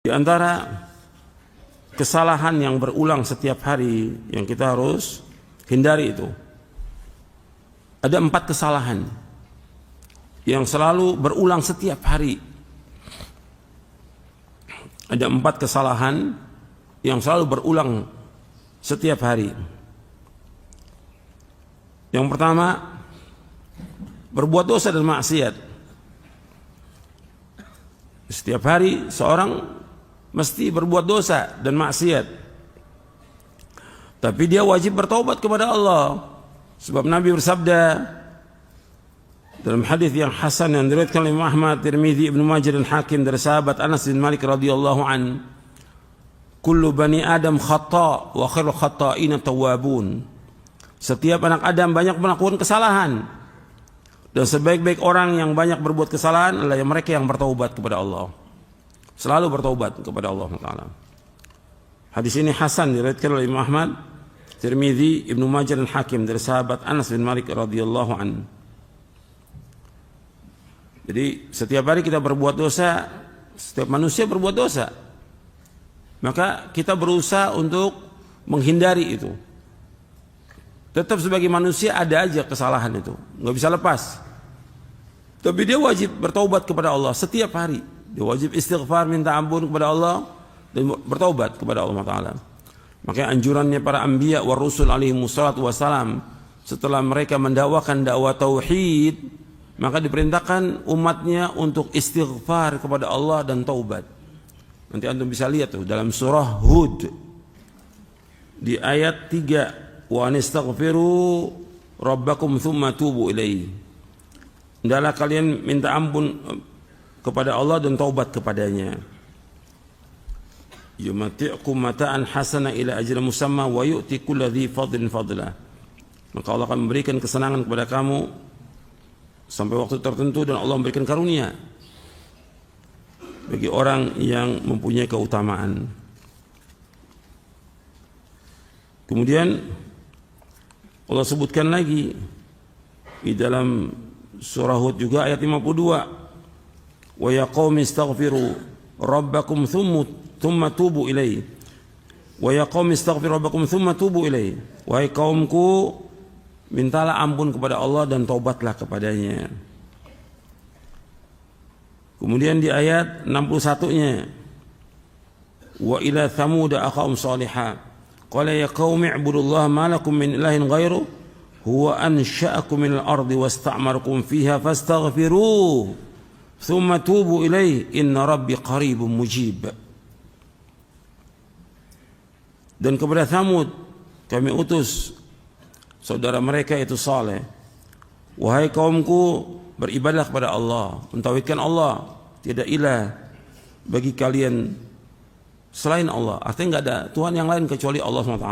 Di antara kesalahan yang berulang setiap hari yang kita harus hindari itu, ada 4 kesalahan yang selalu berulang setiap hari. Ada 4 kesalahan yang selalu berulang setiap hari. Yang pertama, berbuat dosa dan maksiat. Setiap hari seorang mesti berbuat dosa dan maksiat, tapi dia wajib bertaubat kepada Allah. Sebab Nabi bersabda dalam hadis yang hasan yang diriwayatkan oleh Imam Ahmad, Tirmidzi, Ibnu Majah dan Hakim dari sahabat Anas bin Malik radhiyallahu an, kullu bani Adam khata' wa khairul khata'ina tawwabun. Setiap anak Adam banyak melakukan kesalahan, dan sebaik-baik orang yang banyak berbuat kesalahan adalah mereka yang bertaubat kepada Allah. Selalu bertaubat kepada Allah Taala. Hadis ini hasan diriwayatkan oleh Imam Ahmad, Tirmidzi, Ibnu Majah dan Hakim dari sahabat Anas bin Malik radhiyallahu an. Jadi setiap hari kita berbuat dosa, setiap manusia berbuat dosa. Maka kita berusaha untuk menghindari itu. Tetap sebagai manusia ada aja kesalahan itu, nggak bisa lepas. Tapi dia wajib bertaubat kepada Allah setiap hari. Dia wajib istighfar, minta ampun kepada Allah dan bertaubat kepada Allah Taala. Makanya anjurannya para anbiya wa rusul alaihi wassalatu wassalam, setelah mereka mendakwakan dakwah tauhid, maka diperintahkan umatnya untuk istighfar kepada Allah dan taubat. Nanti antum bisa lihat tuh dalam surah Hud di ayat 3, wa anistaghfiru rabbakum thumma tubu ilaihi. Hendaklah kalian minta ampun kepada Allah dan taubat kepadanya. Yumati'kum mata'an hasana ila ajrin musamma wa yu'ti kulli dzi fadlin fadlah. Maka Allah akan memberikan kesenangan kepada kamu sampai waktu tertentu, dan Allah memberikan karunia bagi orang yang mempunyai keutamaan. Kemudian Allah sebutkan lagi di dalam surah Hud juga ayat 52, wa ya qaumi istaghfiru rabbakum thumma tubu ilaihi, wa ya qaumi istaghfiru rabbakum thumma tubu ilaihi. Wahai kaumku, mintalah ampun kepada Allah dan taubatlah kepadanya. Kemudian di ayat 61-nya, wa ila thamud akhahum salihah qala ya qaumi ibudullaha ma lakum min ilahin ghairu huwa ansha'akum minal ardi wasta'marakum fiha fastaghfiruhu thumma tubu ilaihi inna rabbi qaribun mujib. Dan kepada Thamud kami utus saudara mereka itu Saleh, wahai kaumku, beribadah kepada Allah, mentauhidkan Allah, tidak ilah bagi kalian selain Allah. Artinya nggak ada Tuhan yang lain kecuali Allah SWT.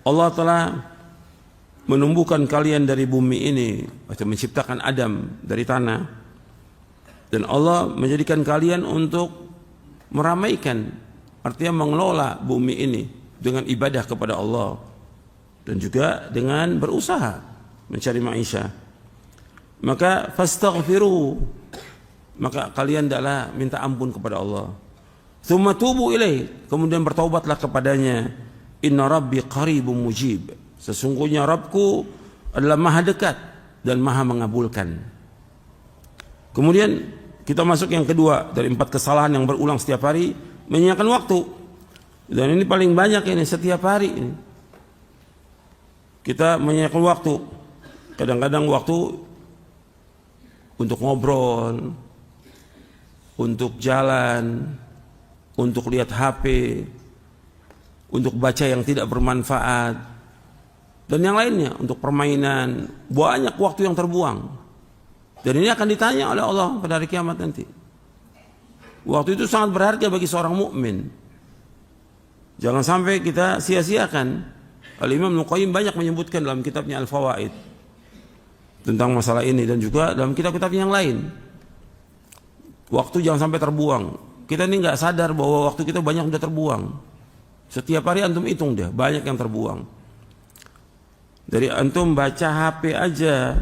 Allah telah menumbuhkan kalian dari bumi ini, atau menciptakan Adam dari tanah, dan Allah menjadikan kalian untuk meramaikan, artinya mengelola bumi ini dengan ibadah kepada Allah, dan juga dengan berusaha mencari maisha. Maka fastaghfiru, maka kalian adalah minta ampun kepada Allah. Tsumma tubu ilaih, kemudian bertaubatlah kepadanya. Inna rabbi qaribun mujib, sesungguhnya Rabbku adalah maha dekat dan maha mengabulkan. Kemudian kita masuk yang kedua dari 4 kesalahan yang berulang setiap hari, menyanyikan waktu. Dan ini paling banyak ini setiap hari ini. Kita menyediakan waktu, kadang-kadang waktu untuk ngobrol, untuk jalan, untuk lihat HP, untuk baca yang tidak bermanfaat, dan yang lainnya, untuk permainan. Banyak waktu yang terbuang, dan ini akan ditanya oleh Allah pada hari kiamat nanti. Waktu itu sangat berharga bagi seorang mukmin. Jangan sampai kita sia-siakan. Al-Imam Ibnu Qayyim banyak menyebutkan dalam kitabnya Al-Fawaid tentang masalah ini, dan juga dalam kitab-kitab yang lain. Waktu jangan sampai terbuang. Kita ini nggak sadar bahwa waktu kita banyak sudah terbuang. Setiap hari antum hitung deh, banyak yang terbuang. Dari antum baca HP aja,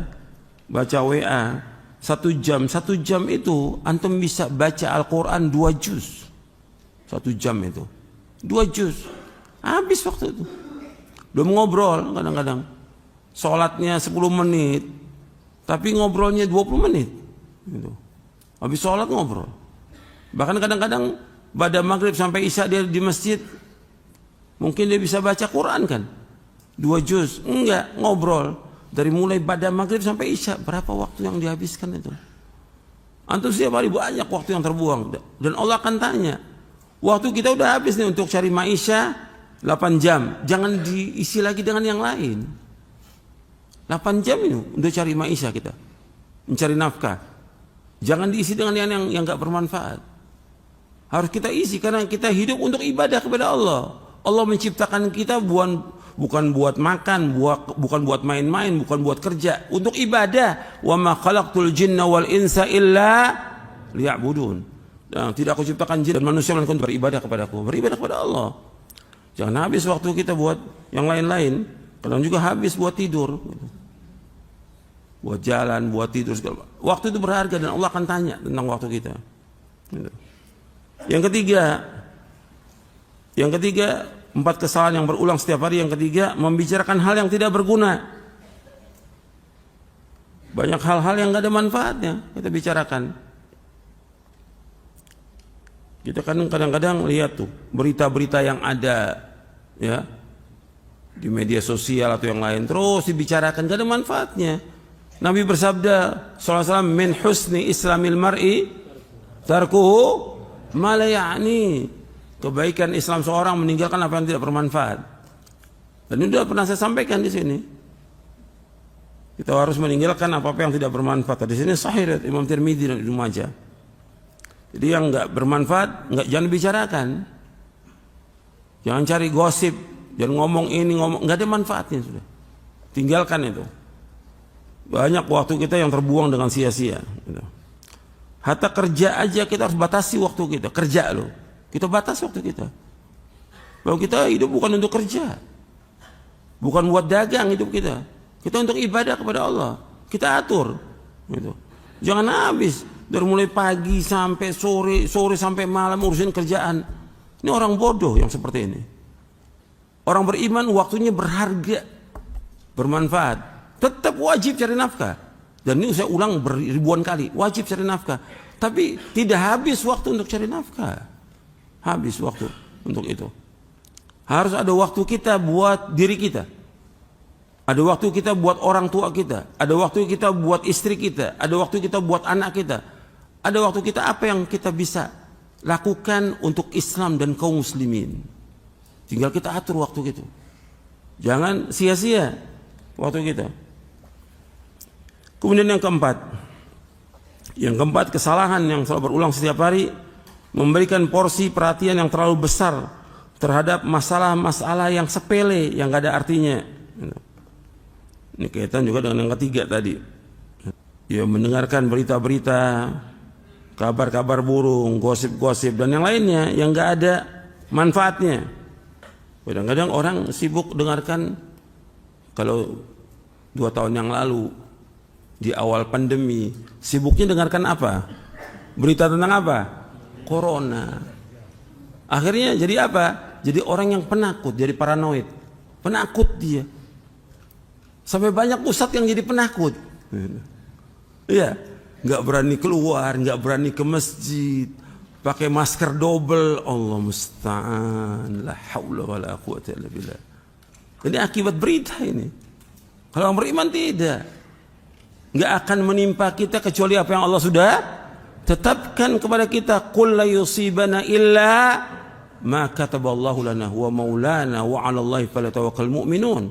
baca WA 1 jam itu antum bisa baca Al-Quran 2 juz 1 jam itu 2 juz, habis waktu itu. Belum ngobrol, kadang-kadang sholatnya 10 menit tapi ngobrolnya 20 menit gitu. Habis sholat ngobrol. Bahkan kadang-kadang pada maghrib sampai isya dia di masjid, mungkin dia bisa baca Quran kan 2 juz, enggak, ngobrol dari mulai pada maghrib sampai isya. Berapa waktu yang dihabiskan itu? Antum setiap hari banyak waktu yang terbuang, dan Allah akan tanya, waktu kita udah habis nih untuk cari maisha 8 jam, jangan diisi lagi dengan yang lain. 8 jam ini udah cari maisha kita, mencari nafkah, jangan diisi dengan yang gak bermanfaat. Harus kita isi, karena kita hidup untuk ibadah kepada Allah. Allah menciptakan kita bukan buat makan, bukan buat main-main, bukan buat kerja, untuk ibadah. Wa ma khalaqtul jinna wal insa illa liya'budun. Dan tidak aku ciptakan jin dan manusia melainkan untuk beribadah kepadaku, beribadah kepada Allah. Jangan habis waktu kita buat yang lain-lain. Kadang juga habis buat tidur, buat jalan, buat tidur segala. Waktu itu berharga dan Allah akan tanya tentang waktu kita. Yang ketiga, 4 kesalahan yang berulang setiap hari. Yang ketiga, membicarakan hal yang tidak berguna. Banyak hal-hal yang gak ada manfaatnya kita bicarakan. Kita kan kadang-kadang lihat tuh berita-berita yang ada ya di media sosial atau yang lain, terus dibicarakan, gak ada manfaatnya. Nabi bersabda sallallahu alaihi wasallam, min husni islamil mar'i tarkuhu ma la ya'ni. Kebaikan Islam seorang meninggalkan apa yang tidak bermanfaat. Dan ini sudah pernah saya sampaikan di sini. Kita harus meninggalkan apa-apa yang tidak bermanfaat. Di sini sahih Imam Tirmidzi dan Ibnu Majah. Jadi yang enggak bermanfaat jangan bicarakan. Jangan cari gosip, jangan ngomong ini enggak ada manfaatnya sudah. Tinggalkan itu. Banyak waktu kita yang terbuang dengan sia-sia gitu. Hatta kerja aja kita harus batasi waktu kita. Kerja loh. Kita batasi waktu kita. Bahwa kita hidup bukan untuk kerja, bukan buat dagang hidup kita. Kita untuk ibadah kepada Allah. Kita atur. Gitu. Jangan habis dari mulai pagi sampai sore, sore sampai malam urusin kerjaan. Ini orang bodoh yang seperti ini. Orang beriman waktunya berharga, bermanfaat. Tetap wajib cari nafkah. Dan ini saya ulang ribuan kali, wajib cari nafkah. Tapi tidak habis waktu untuk cari nafkah. Habis waktu untuk itu. Harus ada waktu kita buat diri kita. Ada waktu kita buat orang tua kita. Ada waktu kita buat istri kita. Ada waktu kita buat anak kita. Ada waktu kita apa yang kita bisa lakukan untuk Islam dan kaum muslimin. Tinggal kita atur waktu itu. Jangan sia-sia waktu kita. Kemudian yang keempat. Yang keempat, kesalahan yang selalu berulang setiap hari, memberikan porsi perhatian yang terlalu besar terhadap masalah-masalah yang sepele, yang gak ada artinya. Ini kaitan juga dengan yang ketiga tadi. Ya, mendengarkan berita-berita, kabar-kabar burung, gosip-gosip dan yang lainnya yang gak ada manfaatnya. Kadang-kadang orang sibuk dengarkan. Kalau 2 tahun yang lalu di awal pandemi, sibuknya dengarkan apa? Berita tentang apa? Corona. Akhirnya jadi apa? Jadi orang yang penakut, jadi paranoid. Penakut dia. Sampai banyak ustadz yang jadi penakut. Iya, nggak berani keluar, nggak berani ke masjid, pakai masker double. Allah musta'an, la haula wala quwwata illa billah. Ini akibat berita ini. Kalau orang beriman tidak, nggak akan menimpa kita kecuali apa yang Allah sudah tetapkan kepada kita. Qul la yusibana illa ma kataballahu lana wa maulana wa 'ala Allahi falyatawakkalul mu'minun.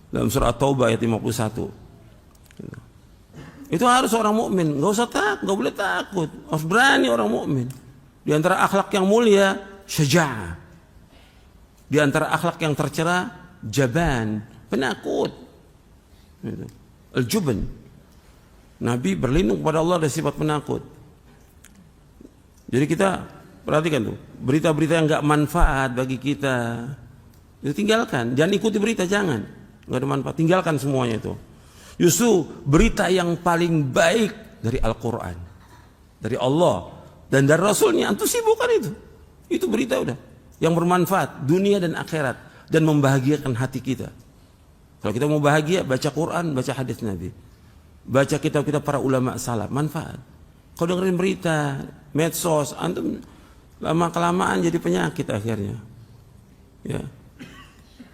Dalam surah At-Taubah ayat 51. Itu harus orang mukmin, enggak usah takut, enggak boleh takut. Harus berani orang mukmin. Di antara akhlak yang mulia, syaja'ah. Di antara akhlak yang tercela, jaban, penakut. Al-jubn. Nabi berlindung kepada Allah dari sifat penakut. Jadi kita perhatikan tuh, berita-berita yang enggak manfaat bagi kita, itu tinggalkan. Jangan ikuti berita, jangan. Enggak ada manfaat, tinggalkan semuanya itu. Justru berita yang paling baik dari Al-Quran, dari Allah dan dari Rasulnya, antum sibukkan itu. Itu berita udah yang bermanfaat dunia dan akhirat dan membahagiakan hati kita. Kalau kita mau bahagia, baca Quran, baca hadis Nabi, baca kitab-kitab para ulama salaf, manfaat. Kalau dengerin berita, medsos, antum lama kelamaan jadi penyakit akhirnya. Ya.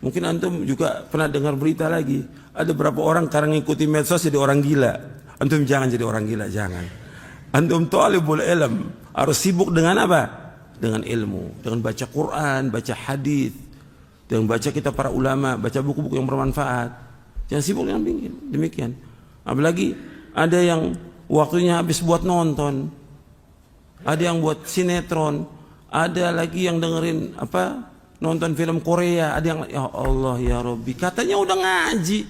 Mungkin antum juga pernah dengar berita lagi, ada berapa orang karena ngikuti medsos jadi orang gila. Antum jangan jadi orang gila, jangan. Antum talibul ilm harus sibuk dengan apa? Dengan ilmu, dengan baca Quran, baca hadis, dengan baca kitab para ulama, baca buku-buku yang bermanfaat. Jangan sibuk dengan demikian. Apalagi ada yang waktunya habis buat nonton, ada yang buat sinetron, ada lagi yang dengerin nonton film Korea, ada yang ya Allah ya Rabbi katanya udah ngaji,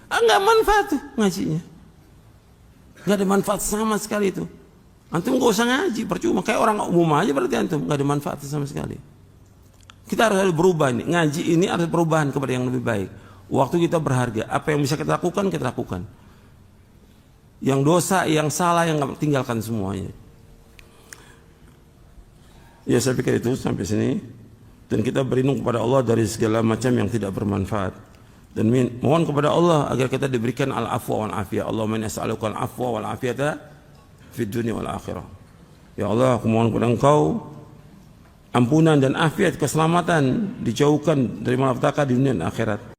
nggak manfaat tuh ngajinya, nggak ada manfaat sama sekali itu. Antum nggak usah ngaji, percuma, kayak orang umum aja berarti antum, nggak ada manfaat sama sekali. Kita harus berubah nih, ngaji ini harus perubahan kepada yang lebih baik. Waktu kita berharga, apa yang bisa kita lakukan kita lakukan. Yang dosa, yang salah, yang tinggalkan semuanya. Ya saya pikir itu sampai sini. Dan kita berlindung kepada Allah dari segala macam yang tidak bermanfaat. Dan mohon kepada Allah agar kita diberikan al-afwa wal afiyah. Allahumma inni as'aluka al-afwa wal afiyata fid dunya wal akhirah. Ya Allah, aku mohon kepada Engkau ampunan dan afiat, keselamatan, dijauhkan dari malapetaka di dunia dan akhirat.